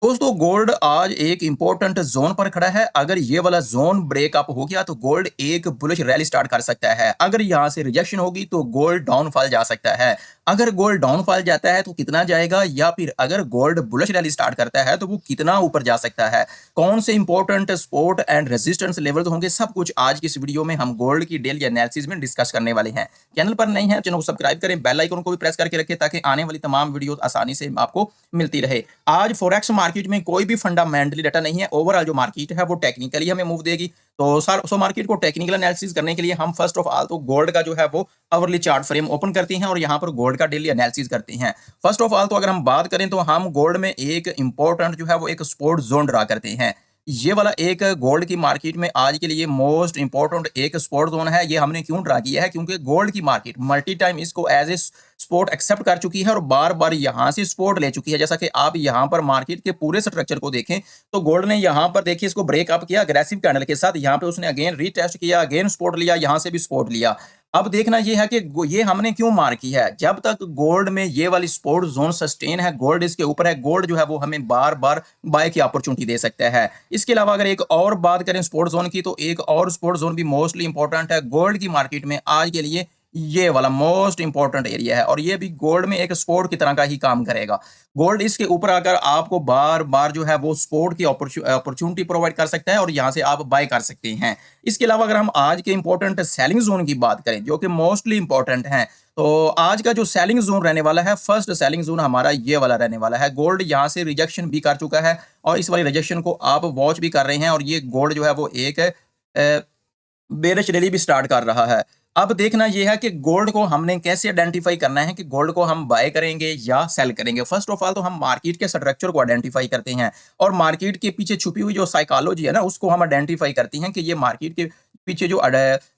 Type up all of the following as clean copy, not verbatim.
दोस्तों गोल्ड आज एक इंपॉर्टेंट जोन पर खड़ा है। अगर ये वाला जोन ब्रेकअप हो गया तो गोल्ड एक बुलिश रैली स्टार्ट कर सकता है। अगर यहाँ से रिजेक्शन होगी तो गोल्ड डाउनफॉल जा सकता है। अगर गोल्ड डाउनफॉल जाता है तो कितना जाएगा, या फिर अगर गोल्ड बुलिश रैली स्टार्ट करता है तो वो कितना ऊपर जा सकता है, कौन से important support and resistance levels होंगे, सब कुछ आज की इस वीडियो में हम गोल्ड की डेली एनालिसिस में डिस्कस करने वाले हैं। चैनल पर नहीं है, चैनल को सब्सक्राइब करें, बेल आइकन को भी प्रेस करके रखें ताकि आने वाली तमाम वीडियो आसानी से आपको मिलती रहे। आज फॉरेक्स मार्केट में कोई भी फंडामेंटली डाटा नहीं है। ओवरऑल जो मार्केट है वो टेक्निकली हमें मूव देगी। तो सर मार्केट को टेक्निकल एनालिसिस करने के लिए हम फर्स्ट ऑफ ऑल तो गोल्ड का जो है वो आवरली चार्ट फ्रेम ओपन करते हैं और यहाँ पर गोल्ड का डेली एनालिसिस करते हैं। फर्स्ट ऑफ ऑल तो अगर हम बात करें तो हम गोल्ड में एक इंपॉर्टेंट जो है वो एक सपोर्ट जोन ड्रा करते हैं। ये वाला एक गोल्ड की मार्केट में आज के लिए मोस्ट इंपॉर्टेंट एक सपोर्ट जोन है। ये हमने क्यों ड्रा किया है, क्योंकि गोल्ड की मार्केट मल्टी टाइम इसको एज ए सपोर्ट एक्सेप्ट कर चुकी है और बार बार यहां से सपोर्ट ले चुकी है। जैसा कि आप यहां पर मार्केट के पूरे स्ट्रक्चर को देखें तो गोल्ड ने यहां पर देखिए इसको ब्रेकअप किया अग्रेसिव कैंडल के साथ। यहां पे उसने अगेन रीटेस्ट किया, अगेन सपोर्ट लिया, यहां से भी सपोर्ट लिया। अब देखना ये है कि ये हमने क्यों मार की है। जब तक गोल्ड में ये वाली सपोर्ट जोन सस्टेन है, गोल्ड इसके ऊपर है, गोल्ड जो है वो हमें बार बार बाय की अपॉर्चुनिटी दे सकता है। इसके अलावा अगर एक और बात करें सपोर्ट जोन की, तो एक और सपोर्ट जोन भी मोस्टली इंपॉर्टेंट है गोल्ड की मार्केट में आज के लिए। ये वाला मोस्ट इंपॉर्टेंट एरिया है और ये भी गोल्ड में एक सपोर्ट की तरह का ही काम करेगा। गोल्ड इसके ऊपर अगर आपको बार बार जो है वो सपोर्ट की अपॉर्चुनिटी प्रोवाइड कर सकता है और यहाँ से आप बाय कर सकते हैं। इसके अलावा अगर हम आज के इंपॉर्टेंट सेलिंग जोन की बात करें जो कि मोस्टली इंपॉर्टेंट है, तो आज का जो सेलिंग जोन रहने वाला है, फर्स्ट सेलिंग जोन हमारा ये वाला रहने वाला है। गोल्ड यहाँ से रिजेक्शन भी कर चुका है और इस वाली रिजेक्शन को आप वॉच भी कर रहे हैं और ये गोल्ड जो है वो एक बेरिश रैली भी स्टार्ट कर रहा है। अब देखना यह है कि गोल्ड को हमने कैसे आइडेंटिफाई करना है कि गोल्ड को हम बाय करेंगे या सेल करेंगे। फर्स्ट ऑफ ऑल तो हम मार्केट के स्ट्रक्चर को आइडेंटिफाई करते हैं और मार्केट के पीछे छुपी हुई जो साइकोलॉजी है ना उसको हम आइडेंटिफाई करते हैं कि ये मार्केट के पीछे जो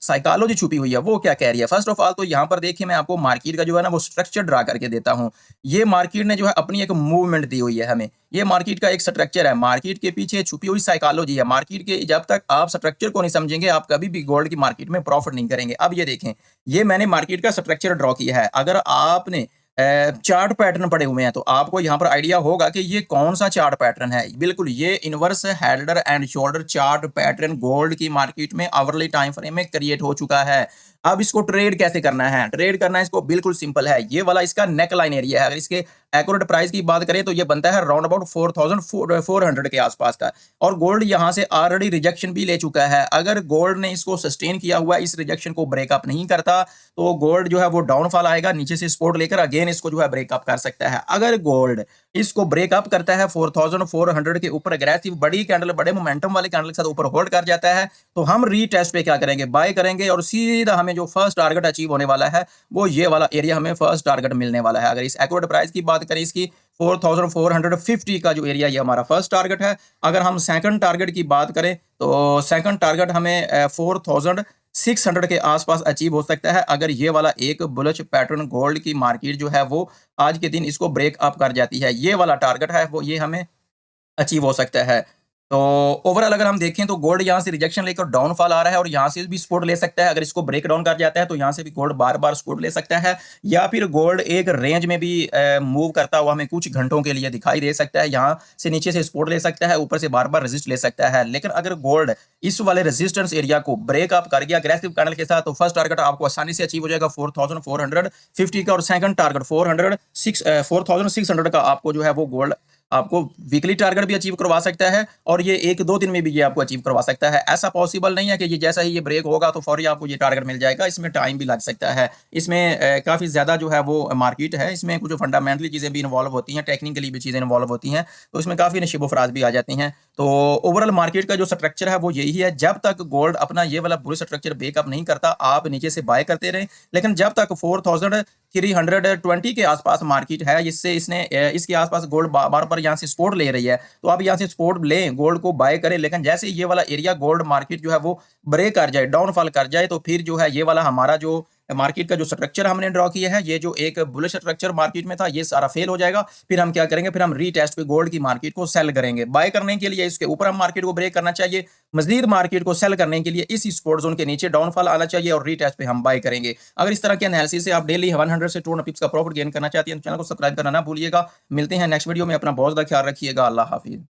साइकोलॉजी छुपी हुई है वो क्या कह रही है। फर्स्ट ऑफ ऑल तो यहाँ पर देखिए मैं आपको मार्केट का जो है ना वो स्ट्रक्चर ड्रा करके देता हूँ। ये मार्केट ने जो है अपनी एक मूवमेंट दी हुई है हमें। ये मार्केट का एक स्ट्रक्चर है, मार्केट के पीछे छुपी हुई साइकोलॉजी है। मार्केट के जब तक आप स्ट्रक्चर को नहीं समझेंगे आप कभी भी गोल्ड की मार्केट में प्रॉफिट नहीं करेंगे। अब ये देखें, ये मैंने मार्केट का स्ट्रक्चर ड्रॉ किया है। अगर आपने चार्ट पैटर्न पड़े हुए हैं तो आपको यहाँ पर आइडिया होगा कि ये कौन सा चार्ट पैटर्न है। बिल्कुल ये inverse head and shoulder chart pattern gold की मार्केट में आवरली टाइम फ्रेम में क्रिएट हो चुका है। अब इसको ट्रेड कैसे करना है, ट्रेड करना है इसको बिल्कुल सिंपल है। ये वाला इसका नेक लाइन एरिया है। अगर इसके एक्यूरेट प्राइस की बात करें तो ये बनता है राउंड अबाउट 4400 के आसपास का और गोल्ड यहां से ऑलरेडी रिजेक्शन भी ले चुका है। अगर गोल्ड ने इसको सस्टेन किया हुआ इस रिजेक्शन को ब्रेकअप नहीं करता तो गोल्ड जो है वो डाउनफॉल आएगा, नीचे से सपोर्ट लेकर अगेन इसको जो है ब्रेकअप कर सकता है। अगर गोल्ड इसको ब्रेकअप करता है 4400 के ऊपर अग्रेसिव बड़ी कैंडल, बड़े मोमेंटम वाले कैंडल के साथ ऊपर होल्ड कर जाता है तो हम रीटेस्ट पे क्या करेंगे, बाय करेंगे और सीधा हमें जो फर्स्ट टारगेट अचीव होने वाला है वो ये वाला एरिया हमें फर्स्ट टारगेट मिलने वाला है। अगर इस एक्यूरेट प्राइस की बात करें इसकी 4450 का जो एरिया ये हमारा फर्स्ट टारगेट है। अगर हम सेकंड टारगेट की बात करें तो सेकंड टारगेट हमें 4600 के आसपास अचीव हो सकता है। अगर ये वाला एक बुलिश पैटर्न गोल्ड की मार्केट जो है वो आज के दिन इसको ब्रेक अप कर जाती है, ये वाला टारगेट है वो ये हमें अचीव हो सकता है। तो ओवरऑल अगर हम देखें तो गोल्ड यहाँ से रिजेक्शन लेकर डाउनफॉल आ रहा है और यहाँ से भी सपोर्ट ले सकता है। अगर इसको ब्रेक डाउन कर जाता है तो यहाँ से भी गोल्ड बार बार सपोर्ट ले सकता है, या फिर गोल्ड एक रेंज में भी मूव करता हुआ हमें कुछ घंटों के लिए दिखाई दे सकता है। यहाँ से नीचे से सपोर्ट ले सकता है, ऊपर से बार बार रेजिस्ट ले सकता है। लेकिन अगर गोल्ड इस वाले रेजिस्टेंस एरिया को ब्रेक अप कर गया अग्रेसिव कैंडल के साथ तो फर्स्ट टारगेट आपको आसानी से अचीव हो जाएगा 4450 का और सेकंड टारगेट 4600 का आपको जो है वो गोल्ड आपको वीकली टारगेट भी अचीव करवा सकता है और ये एक दो दिन में भी ये आपको अचीव करवा सकता है। ऐसा पॉसिबल नहीं है कि ये जैसा ही ये ब्रेक होगा तो फौरी आपको ये टारगेट मिल जाएगा। इसमें टाइम भी लग सकता है। इसमें काफ़ी ज़्यादा जो है वो मार्केट है, इसमें कुछ फंडामेंटली चीज़ें भी इन्वॉल्व होती हैं, टेक्निकली भी चीज़ें इन्वॉल्व होती हैं, तो इसमें काफ़ी नशीब फराज भी आ जाती हैं। तो ओवरऑल मार्केट का जो स्ट्रक्चर है वो यही है। जब तक गोल्ड अपना ये वाला बुल स्ट्रक्चर ब्रेकअप नहीं करता आप नीचे से बाय करते रहें, लेकिन जब तक 4320 के आसपास मार्केट है, इससे इसने इसके आसपास गोल्ड बार बार यहाँ से सपोर्ट ले रही है तो आप यहाँ से सपोर्ट लें, गोल्ड को बाय करें। लेकिन जैसे ये वाला एरिया गोल्ड मार्केट जो है वो ब्रेक कर जाए, डाउनफॉल कर जाए, तो फिर जो है ये वाला हमारा जो मार्केट का जो स्ट्रक्चर हमने ड्रॉ किया है, ये जो एक बुलिश स्ट्रक्चर मार्केट में था, ये सारा फेल हो जाएगा। फिर हम क्या करेंगे, फिर हम रीटेस्ट पे गोल्ड की मार्केट को सेल करेंगे। बाय करने के लिए इसके ऊपर हम मार्केट को ब्रेक करना चाहिए। मजीद मार्केट को सेल करने के लिए इस सपोर्ट जोन के नीचे डाउनफॉल आना चाहिए और रीटेस्ट पे हम बाय करेंगे। अगर इस तरह के एनालिसिस से आप डेली 100 से 200 पिप्स का प्रॉफिट गेन करना चाहते हैं तो चैनल को सब्सक्राइब करना ना भूलिएगा। मिलते हैं नेक्स्ट वीडियो में। अपना बहुत ज़्यादा ख्याल रखिएगा। अल्लाह हाफिज़।